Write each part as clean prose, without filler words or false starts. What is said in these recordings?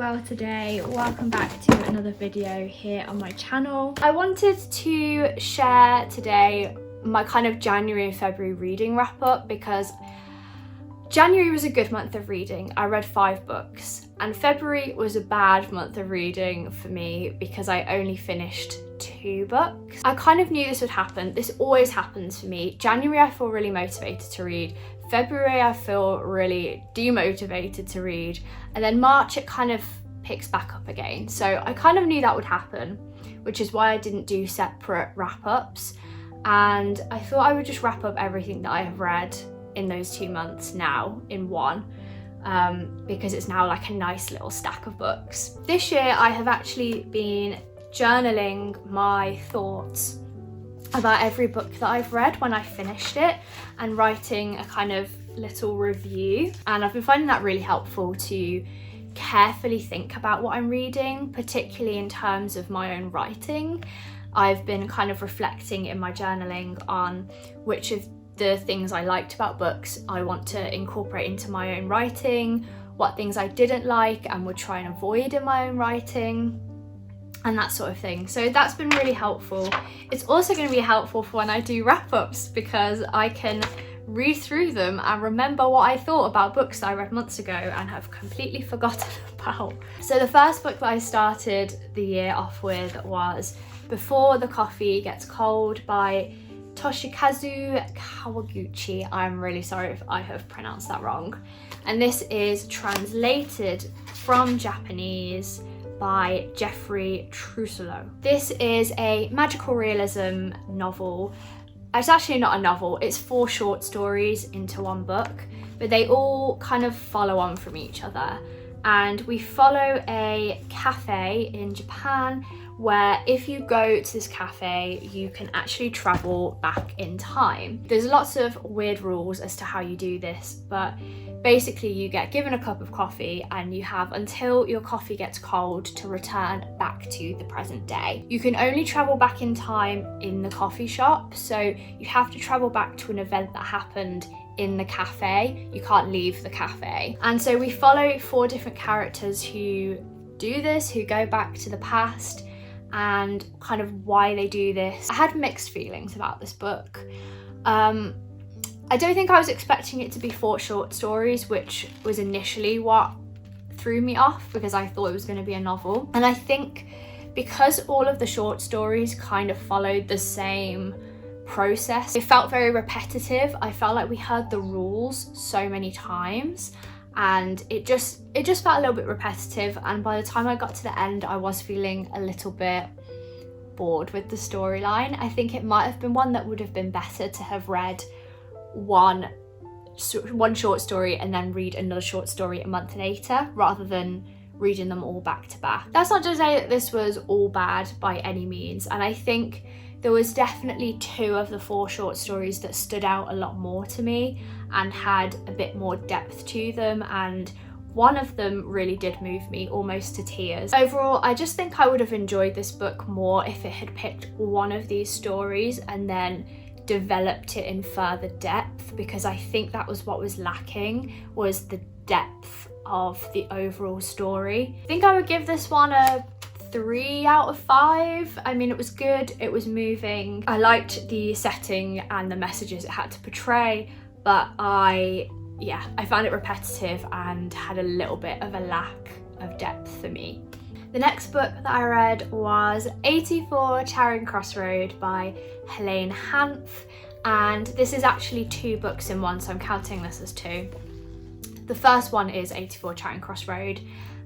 well today. Welcome back to another video here on my channel. I wanted to share today my kind of January and February reading wrap up because January was a good month of reading. I read 5 books, and February was a bad month of reading for me because I only finished 2 books. I kind of knew this would happen. This always happens for me. January I feel really motivated to read. February I feel really demotivated to read, and then March it kind of picks back up again. So I kind of knew that would happen, which is why I didn't do separate wrap-ups, and I thought I would just wrap up everything that I have read in those 2 months now in one, because it's now like a nice little stack of books. This year I have actually been journaling my thoughts about every book that I've read when I finished it and writing a kind of little review, and I've been finding that really helpful to carefully think about what I'm reading, particularly in terms of my own writing. I've been kind of reflecting in my journaling on which of the things I liked about books I want to incorporate into my own writing, what things I didn't like and would try and avoid in my own writing, and that sort of thing. So that's been really helpful. It's also going to be helpful for when I do wrap-ups because I can read through them and remember what I thought about books that I read months ago and have completely forgotten about. So the first book that I started the year off with was Before the Coffee Gets Cold by Toshikazu Kawaguchi. I'm really sorry if I have pronounced that wrong. And this is translated from Japanese by Jeffrey Trusolo. This is a magical realism novel. It's actually not a novel, it's 4 short stories into one book, but they all kind of follow on from each other. And we follow a cafe in Japan where if you go to this cafe, you can actually travel back in time. There's lots of weird rules as to how you do this, but basically you get given a cup of coffee and you have until your coffee gets cold to return back to the present day. You can only travel back in time in the coffee shop, so you have to travel back to an event that happened in the cafe. You can't leave the cafe. And so we follow 4 different characters who do this, who go back to the past, and kind of why they do this. I had mixed feelings about this book. I don't think I was expecting it to be 4 short stories, which was initially what threw me off because I thought it was going to be a novel. And I think because all of the short stories kind of followed the same process, it felt very repetitive. I felt like we heard the rules so many times, and it just felt a little bit repetitive, and by the time I got to the end I was feeling a little bit bored with the storyline. I think it might have been one that would have been better to have read one short story and then read another short story a month later rather than reading them all back to back. That's not to say that this was all bad by any means, and I think there was definitely 2 of the 4 short stories that stood out a lot more to me and had a bit more depth to them, and one of them really did move me almost to tears. Overall, I just think I would have enjoyed this book more if it had picked one of these stories and then developed it in further depth, because I think that was what was lacking, was the depth of the overall story. I think I would give this one a 3 out of 5. I mean, it was good, it was moving. I liked the setting and the messages it had to portray, but I found it repetitive and had a little bit of a lack of depth for me. The next book that I read was 84 Charing Cross Road by Helene Hanff, and this is actually 2 books in one, so I'm counting this as 2. The first one is 84 Charing Cross Road,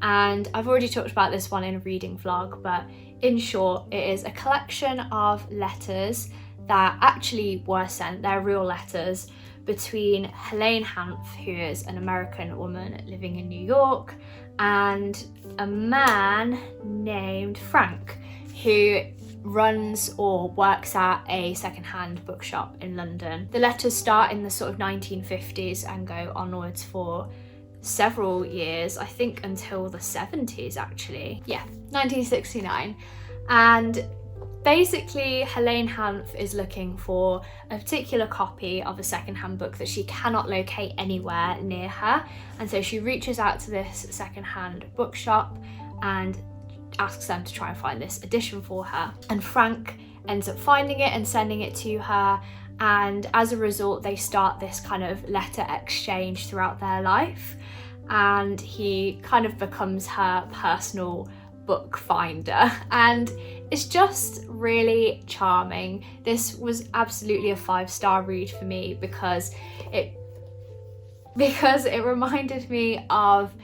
and I've already talked about this one in a reading vlog, but in short, it is a collection of letters that actually were sent, they're real letters, between Helene Hanff, who is an American woman living in New York, and a man named Frank, who runs or works at a second-hand bookshop in London. The letters start in the sort of 1950s and go onwards for several years, I think until the 70s actually. Yeah, 1969. And Basically, Helene Hanff is looking for a particular copy of a secondhand book that she cannot locate anywhere near her, and so she reaches out to this secondhand bookshop and asks them to try and find this edition for her. And Frank ends up finding it and sending it to her, and as a result they start this kind of letter exchange throughout their life, and he kind of becomes her personal book finder, and it's just really charming. This was absolutely a 5-star read for me because it reminded me of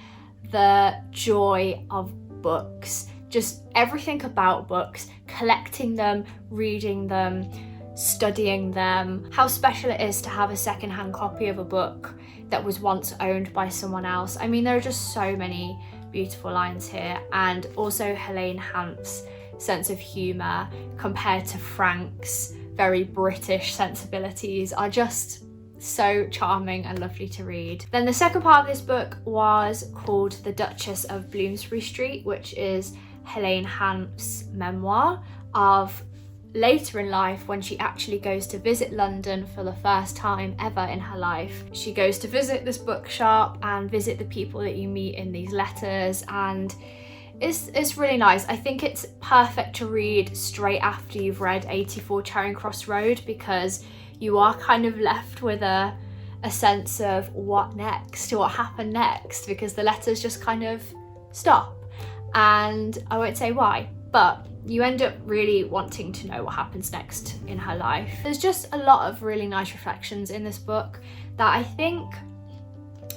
the joy of books, just everything about books, collecting them, reading them, studying them, how special it is to have a secondhand copy of a book that was once owned by someone else. I mean, there are just so many beautiful lines here, and also Helene Hanff's sense of humour compared to Frank's very British sensibilities are just so charming and lovely to read. Then the second part of this book was called The Duchess of Bloomsbury Street, which is Helene Hanff's memoir of later in life when she actually goes to visit London for the first time ever in her life. She goes to visit this bookshop and visit the people that you meet in these letters, and it's really nice. I think it's perfect to read straight after you've read 84 Charing Cross Road, because you are kind of left with a sense of what next, what happened next, because the letters just kind of stop, and I won't say why, but you end up really wanting to know what happens next in her life. There's just a lot of really nice reflections in this book that I think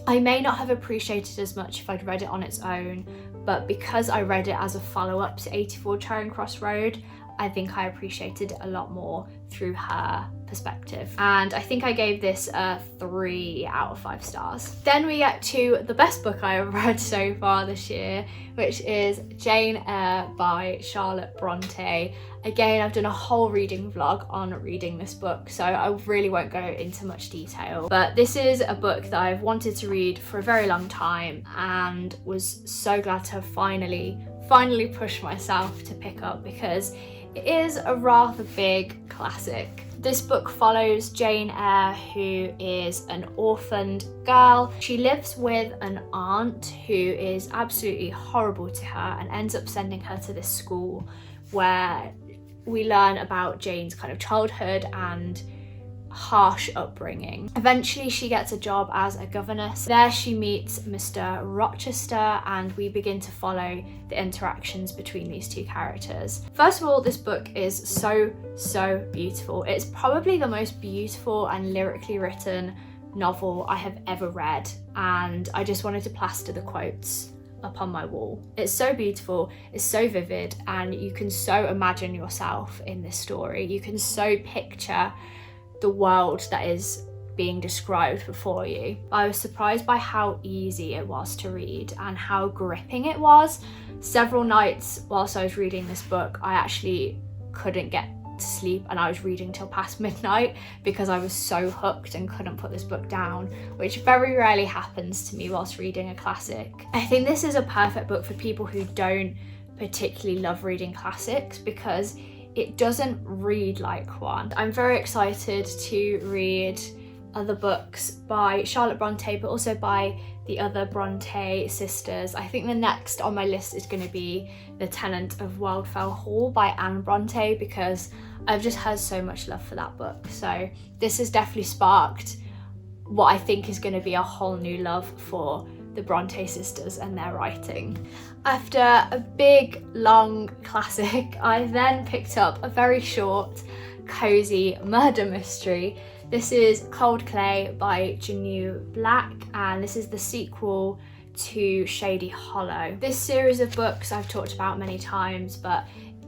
I may not have appreciated as much if I'd read it on its own, but because I read it as a follow-up to 84 Charing Cross Road, I think I appreciated it a lot more through her perspective. And I think I gave this a 3 out of 5 stars. Then we get to the best book I have read so far this year, which is Jane Eyre by Charlotte Bronte. Again, I've done a whole reading vlog on reading this book, so I really won't go into much detail. But this is a book that I've wanted to read for a very long time and was so glad to have finally pushed myself to pick up, because it is a rather big classic. This book follows Jane Eyre, who is an orphaned girl. She lives with an aunt who is absolutely horrible to her and ends up sending her to this school where we learn about Jane's kind of childhood and harsh upbringing. Eventually she gets a job as a governess. There she meets Mr. Rochester, and we begin to follow the interactions between these two characters. First of all, this book is so beautiful. It's probably the most beautiful and lyrically written novel I have ever read, and I just wanted to plaster the quotes up on my wall. It's so beautiful, it's so vivid, and you can so imagine yourself in this story. You can so picture the world that is being described before you. I was surprised by how easy it was to read and how gripping it was. Several nights whilst I was reading this book, I actually couldn't get to sleep and I was reading till past midnight because I was so hooked and couldn't put this book down, which very rarely happens to me whilst reading a classic. I think this is a perfect book for people who don't particularly love reading classics because it doesn't read like one. I'm very excited to read other books by Charlotte Bronte, but also by the other Bronte sisters. I think the next on my list is going to be The Tenant of Wildfell Hall by Anne Bronte, because I've just had so much love for that book. So this has definitely sparked what I think is going to be a whole new love for the Bronte sisters and their writing. After a big, long classic, I then picked up a very short, cosy murder mystery. This is Cold Clay by Janu Black, and this is the sequel to Shady Hollow. This series of books I've talked about many times, but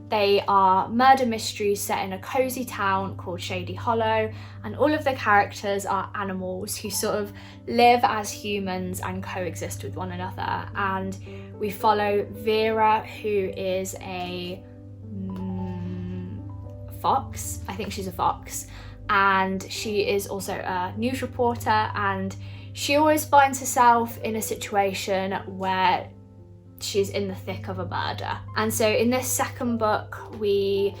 they are murder mysteries set in a cozy town called Shady Hollow, and all of the characters are animals who sort of live as humans and coexist with one another. And we follow Vera, who is a fox. I think she's a fox, and she is also a news reporter, and she always finds herself in a situation where she's in the thick of a murder. And so in this second book, we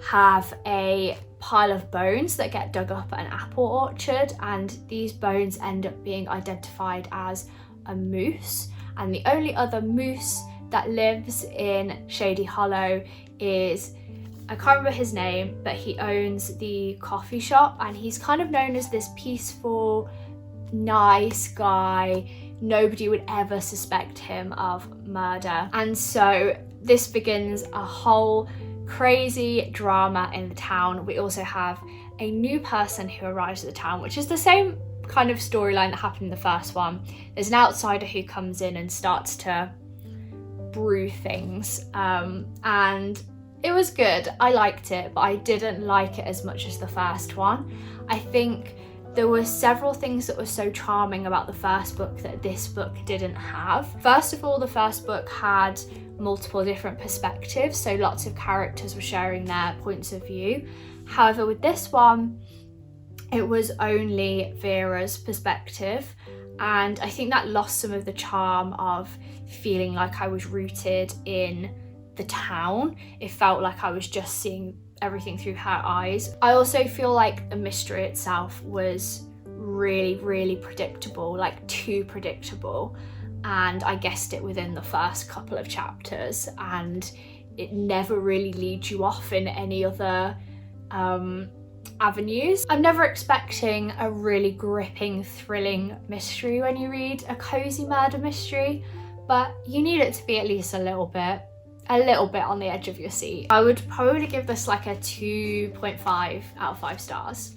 have a pile of bones that get dug up at an apple orchard, and these bones end up being identified as a moose, and the only other moose that lives in Shady Hollow is, I can't remember his name, but he owns the coffee shop, and he's kind of known as this peaceful, nice guy. Nobody would ever suspect him of murder. And so this begins a whole crazy drama in the town. We also have a new person who arrives at the town, which is the same kind of storyline that happened in the first one. There's an outsider who comes in and starts to brew things, and it was good. I liked it, but I didn't like it as much as the first one. I think there were several things that were so charming about the first book that this book didn't have. First of all, the first book had multiple different perspectives, so lots of characters were sharing their points of view. However, with this one, it was only Vera's perspective, and I think that lost some of the charm of feeling like I was rooted in the town. It felt like I was just seeing everything through her eyes. I also feel like the mystery itself was really predictable, like too predictable, and I guessed it within the first couple of chapters, and it never really leads you off in any other avenues. I'm never expecting a really gripping, thrilling mystery when you read a cozy murder mystery, but you need it to be at least a little bit on the edge of your seat. I would probably give this like a 2.5 out of 5 stars,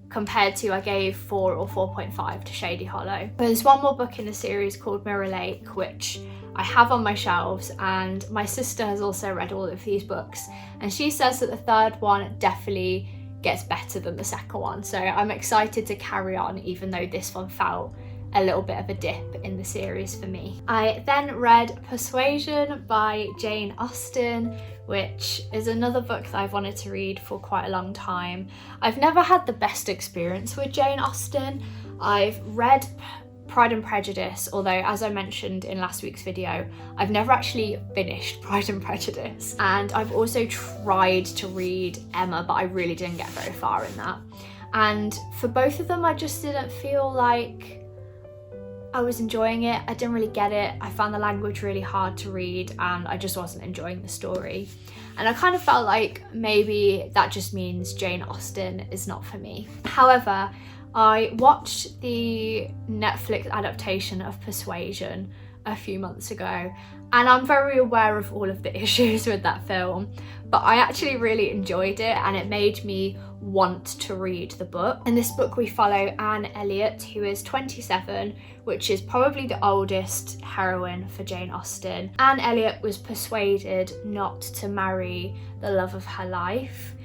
compared to I gave 4 or 4.5 to Shady Hollow. There's one more book in the series called Mirror Lake, which I have on my shelves, and my sister has also read all of these books, and she says that the third one definitely gets better than the second one, so I'm excited to carry on, even though this one felt a little bit of a dip in the series for me. I then read Persuasion by Jane Austen, which is another book that I've wanted to read for quite a long time. I've never had the best experience with Jane Austen. I've read Pride and Prejudice, although as I mentioned in last week's video, I've never actually finished Pride and Prejudice. And I've also tried to read Emma, but I really didn't get very far in that. And for both of them, I just didn't feel like I was enjoying it. I didn't really get it. I found the language really hard to read, and I just wasn't enjoying the story. And I kind of felt like maybe that just means Jane Austen is not for me. However, I watched the Netflix adaptation of Persuasion a few months ago, and I'm very aware of all of the issues with that film, but I actually really enjoyed it, and it made me want to read the book. In this book we follow Anne Elliot, who is 27, which is probably the oldest heroine for Jane Austen. Anne Elliot was persuaded not to marry the love of her life.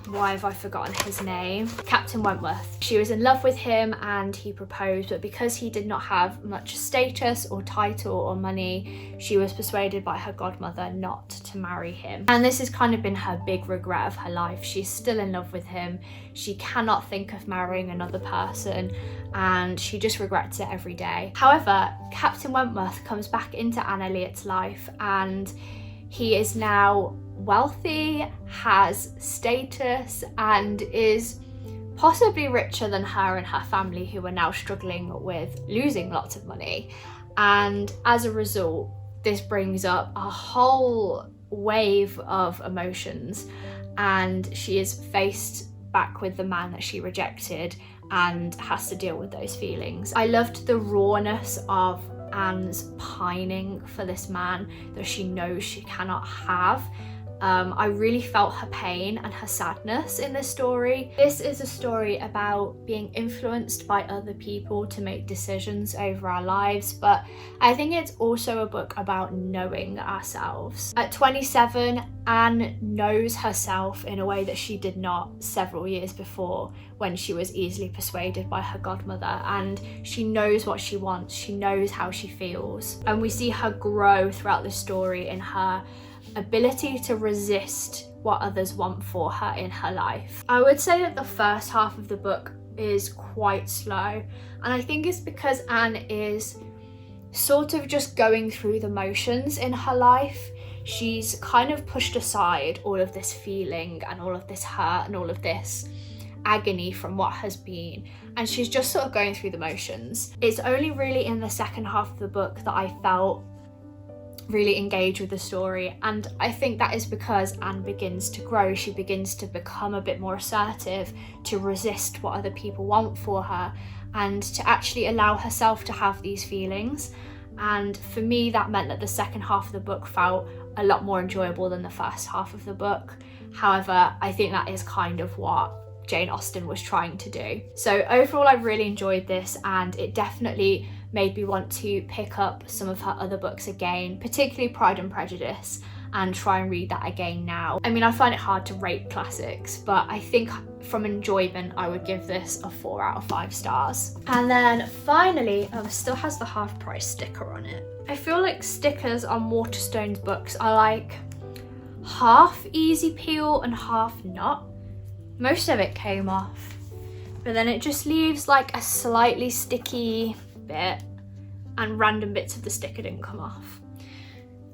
Why have I forgotten his name? Captain Wentworth. She was in love with him and he proposed, but because he did not have much status or title or money, she was persuaded by her godmother not to marry him. And this has kind of been her big regret of her life. She's still in love with him. She cannot think of marrying another person, and she just regrets it every day. However, Captain Wentworth comes back into Anne Elliot's life, and he is now wealthy, has status, and is possibly richer than her and her family, who are now struggling with losing lots of money. And as a result, this brings up a whole wave of emotions, and she is faced back with the man that she rejected and has to deal with those feelings. I loved the rawness of Anne's pining for this man that she knows she cannot have. I really felt her pain and her sadness in this story. This is a story about being influenced by other people to make decisions over our lives, but I think it's also a book about knowing ourselves. At 27, Anne knows herself in a way that she did not several years before, when she was easily persuaded by her godmother, and she knows what she wants, she knows how she feels, and we see her grow throughout the story in her ability to resist what others want for her in her life. I would say that the first half of the book is quite slow, and I think it's because Anne is sort of just going through the motions in her life. she's kind of pushed aside all of this feeling and all of this hurt and all of this agony from what has been, and she's just sort of going through the motions. It's only really in the second half of the book that I felt really engaged with the story, and I think that is because Anne begins to grow. She begins to become a bit more assertive, to resist what other people want for her, and to actually allow herself to have these feelings. And for me, that meant that the second half of the book felt a lot more enjoyable than the first half of the book. However, I think that is kind of what Jane Austen was trying to do. So overall, I really enjoyed this, and it definitely made me want to pick up some of her other books again, particularly Pride and Prejudice, and try and read that again now. I mean, I find it hard to rate classics, but I think from enjoyment, I would give this a 4 out of 5 stars. And then finally, it still has the half price sticker on it. I feel like stickers on Waterstone's books are like half easy peel and half not. Most of it came off, but then it just leaves like a slightly sticky bit, and random bits of the sticker didn't come off.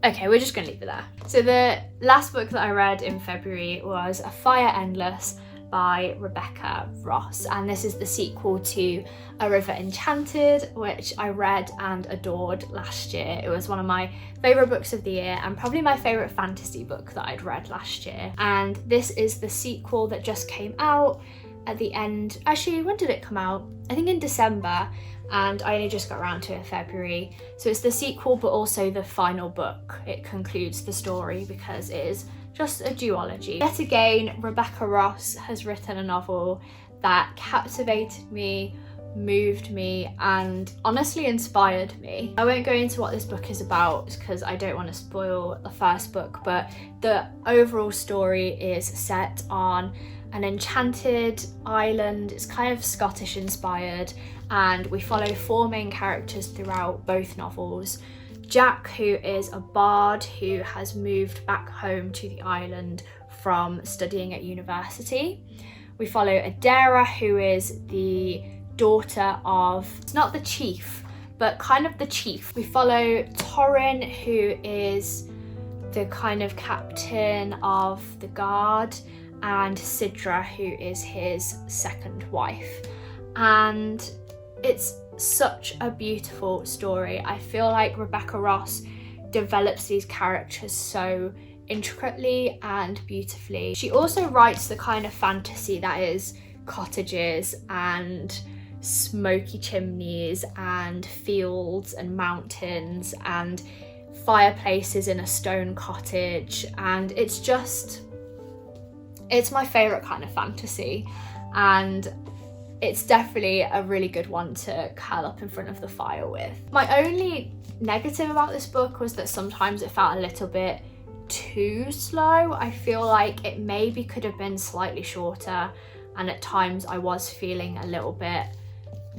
Okay, we're just gonna leave it there. So the last book that I read in February was A Fire Endless by Rebecca Ross, and this is the sequel to A River Enchanted, which I read and adored last year. It was one of my favourite books of the year, and probably my favourite fantasy book that I'd read last year. And this is the sequel that just came out at the end. Actually, when did it come out? I think in December, and I only just got around to it in February. So it's the sequel, but also the final book. It concludes the story because it is just a duology. Yet again, Rebecca Ross has written a novel that captivated me, moved me, and honestly inspired me. I won't go into what this book is about because I don't want to spoil the first book, but the overall story is set on an enchanted island. It's kind of Scottish inspired, and we follow 4 main characters throughout both novels. Jack, who is a bard who has moved back home to the island from studying at university. We follow Adara, who is the daughter of, it's not the chief, but kind of the chief. We follow Torrin, who is the kind of captain of the guard, and Sidra, who is his second wife. And it's such a beautiful story. I feel like Rebecca Ross develops these characters so intricately and beautifully. She also writes the kind of fantasy that is cottages and smoky chimneys and fields and mountains and fireplaces in a stone cottage, and it's my favourite kind of fantasy, and it's definitely a really good one to curl up in front of the fire with. My only negative about this book was that sometimes it felt a little bit too slow. I feel like it maybe could have been slightly shorter, and at times I was feeling a little bit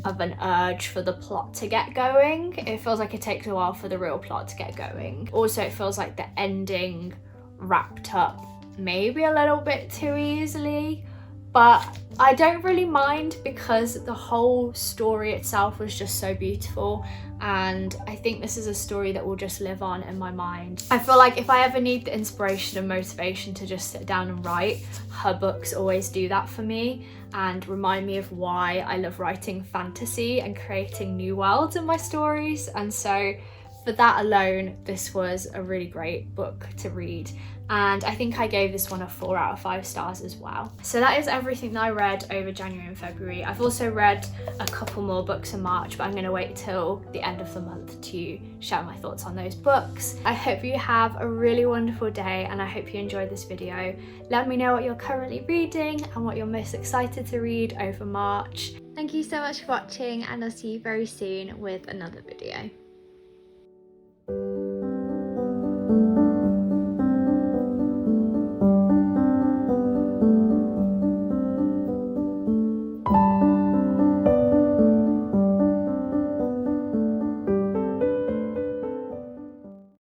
of an urge for the plot to get going. It feels like it takes a while for the real plot to get going. Also, it feels like the ending wrapped up maybe a little bit too easily, but I don't really mind because the whole story itself was just so beautiful, and I think this is a story that will just live on in my mind. I feel like if I ever need the inspiration and motivation to just sit down and write, her books always do that for me and remind me of why I love writing fantasy and creating new worlds in my stories. And so for that alone, this was a really great book to read, and I think I gave this one a 4 out of 5 stars as well. So that is everything that I read over January and February. I've also read a couple more books in March, but I'm going to wait till the end of the month to share my thoughts on those books. I hope you have a really wonderful day, and I hope you enjoyed this video. Let me know what you're currently reading and what you're most excited to read over March. Thank you so much for watching, and I'll see you very soon with another video.